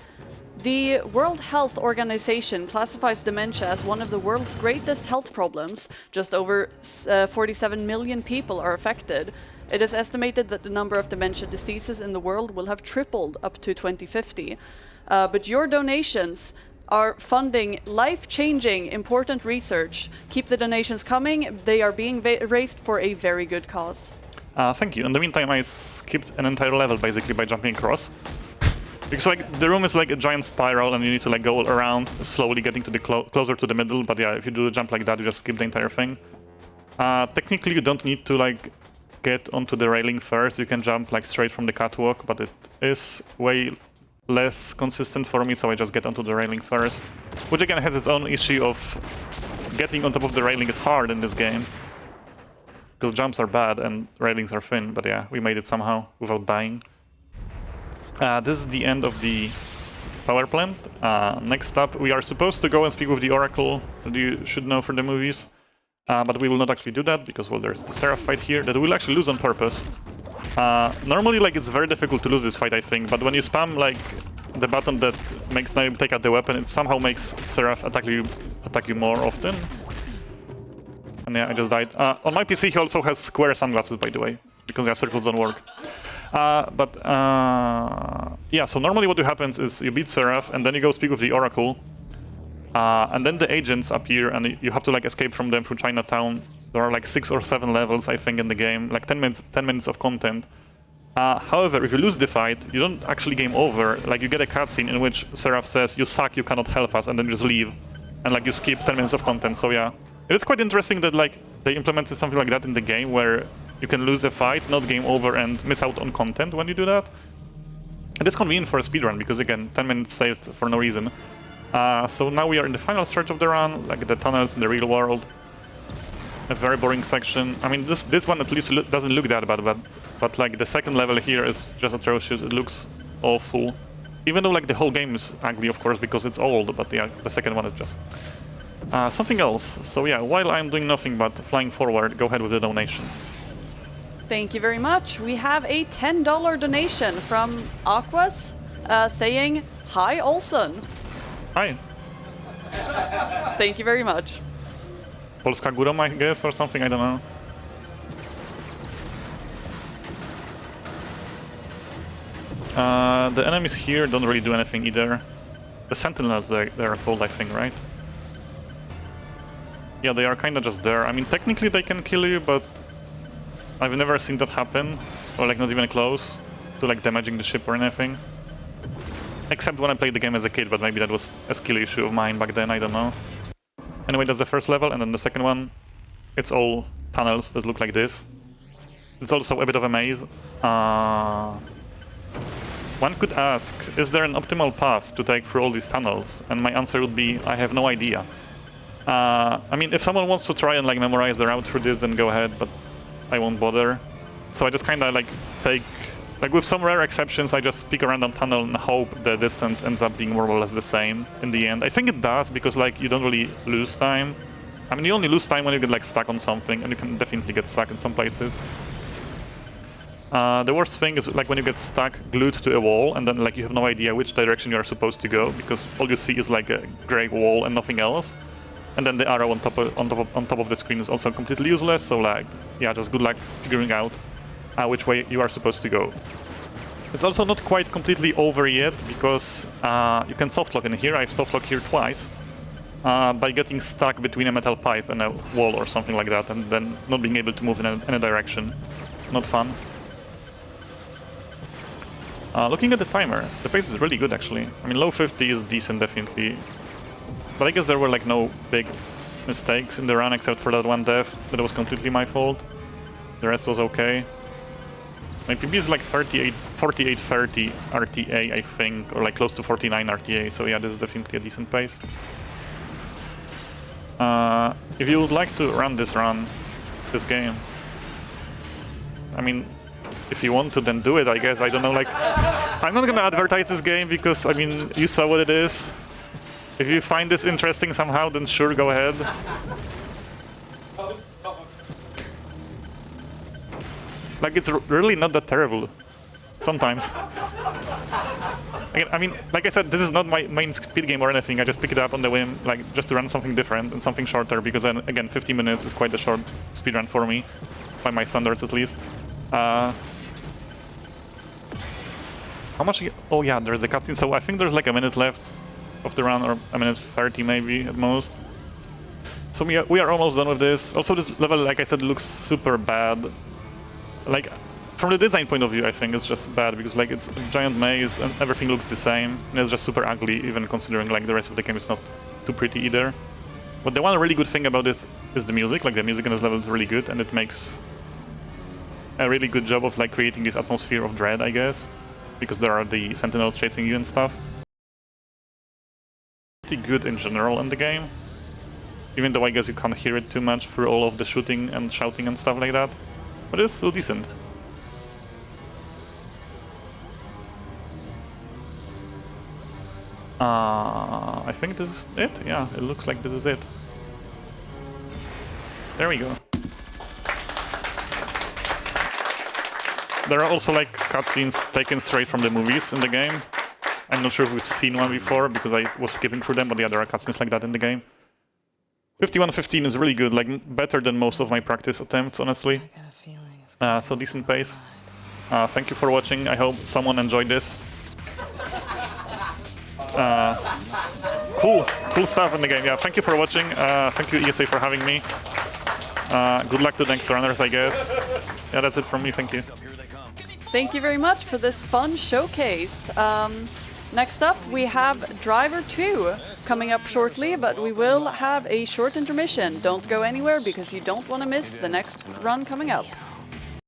S2: the World Health Organization classifies dementia as one of the world's greatest health problems. Just over 47 million people are affected. It is estimated that the number of dementia diseases in the world will have tripled up to 2050. But your donations are funding life-changing, important research. Keep the donations coming. They are being raised for a very good cause.
S1: Thank you. In the meantime, I skipped an entire level basically by jumping across. Because like the room is like a giant spiral and you need to like go around, slowly getting to the closer to the middle. But yeah, if you do a jump like that, you just skip the entire thing. Technically, you don't need to like get onto the railing first. You can jump like straight from the catwalk, but it is way less consistent for me, so I just get onto the railing first. Which again has its own issue of getting on top of the railing is hard in this game. Because jumps are bad and railings are thin, but yeah, we made it somehow without dying. This is the end of the power plant. Next up, we are supposed to go and speak with the Oracle that you should know from the movies. But we will not actually do that because, well, there's the Seraph fight here that we'll actually lose on purpose. Normally, like, it's very difficult to lose this fight, I think, but when you spam, like, the button that makes Niobe take out the weapon, it somehow makes Seraph attack you more often. And yeah, I just died. On my PC, he also has square sunglasses, by the way, because yeah, circles don't work. Yeah, so normally what happens is you beat Seraph, and then you go speak with the Oracle, and then the agents appear, and you have to like escape from them through Chinatown. There are like 6 or 7 levels, I think, in the game, like 10 minutes of content. However, if you lose the fight, you don't actually game over. Like, you get a cutscene in which Seraph says, "You suck, you cannot help us," and then you just leave, and like you skip 10 minutes of content. So yeah, it is quite interesting that like they implemented something like that in the game, where you can lose a fight, not game over, and miss out on content when you do that. It is convenient for a speedrun because again, 10 minutes saved for no reason. So now we are in the final stretch of the run, like the tunnels in the real world. A very boring section. I mean, this one at least doesn't look that bad, but like the second level here is just atrocious. It looks awful. Even though like the whole game is ugly, of course, because it's old, but yeah, the second one is just something else. So yeah, while I'm doing nothing but flying forward, go ahead with the donation.
S2: Thank you very much. We have a $10 donation from Aquas saying, "Hi, Olson."
S1: Hi.
S2: Thank you very much.
S1: Polska Góra, I guess, or something, I don't know. The enemies here don't really do anything either. The Sentinels, they are called, I think, right? Yeah, they are kinda just there. I mean, technically they can kill you, but I've never seen that happen, or like not even close to like damaging the ship or anything. Except when I played the game as a kid, but maybe that was a skill issue of mine back then, I don't know. Anyway, that's the first level, and then the second one, it's all tunnels that look like this. It's also a bit of a maze. One could ask, is there an optimal path to take through all these tunnels? And my answer would be, I have no idea. I mean, if someone wants to try and like memorize the route through this, then go ahead, but I won't bother. So I just kinda like take, like with some rare exceptions, I just pick a random tunnel and hope the distance ends up being more or less the same in the end. I think it does, because like you don't really lose time. I mean, you only lose time when you get like stuck on something, and you can definitely get stuck in some places. The worst thing is like when you get stuck glued to a wall, and then like you have no idea which direction you are supposed to go, because all you see is like a grey wall and nothing else. And then the arrow on top of the screen is also completely useless. So like, yeah, just good luck figuring out which way you are supposed to go. It's also not quite completely over yet, because you can softlock in here. I've softlocked here twice by getting stuck between a metal pipe and a wall or something like that, and then not being able to move in any direction. Not fun. Looking at the timer, the pace is really good actually. I mean, low 50 is decent, definitely. But I guess there were like no big mistakes in the run except for that one death that was completely my fault. The rest was okay. My PB is like 48-30 RTA, I think, or like close to 49 RTA, so yeah, this is definitely a decent pace. If you would like to run this game, I mean, if you want to, then do it, I guess. I don't know, like, I'm not gonna advertise this game because, I mean, you saw what it is. If you find this interesting somehow, then sure, go ahead. Like, it's really not that terrible. Sometimes. I mean, like I said, this is not my main speed game or anything. I just pick it up on the whim, like, just to run something different and something shorter, because then, again, 50 minutes is quite a short speedrun for me, by my standards at least. How much? Oh yeah, there's a cutscene, so I think there's like a minute left of the run, or a minute 30 maybe at most. So we are almost done with this. Also, this level, like I said, looks super bad. Like, from the design point of view, I think it's just bad, because like it's a giant maze and everything looks the same, and it's just super ugly, even considering like the rest of the game is not too pretty either. But the one really good thing about this is the music. Like, the music in this level is really good, and it makes a really good job of like creating this atmosphere of dread, I guess, because there are the sentinels chasing you and stuff. Pretty good in general in the game, even though I guess you can't hear it too much through all of the shooting and shouting and stuff like that, but it's still decent. I think this is it. Yeah, it looks like this is it. There we go. There are also like cutscenes taken straight from the movies in the game. I'm not sure if we've seen one before because I was skipping through them, but yeah, there are cutscenes like that in the game. 51:15 is really good, like better than most of my practice attempts, honestly. So decent pace. Thank you for watching. I hope someone enjoyed this. Cool stuff in the game. Yeah, thank you for watching. Thank you, ESA, for having me. Good luck to the next runners, I guess. Yeah, that's it from me. Thank you.
S2: Thank you very much for this fun showcase. Next up, we have Driver 2 coming up shortly, but we will have a short intermission. Don't go anywhere because you don't want to miss the next run coming up.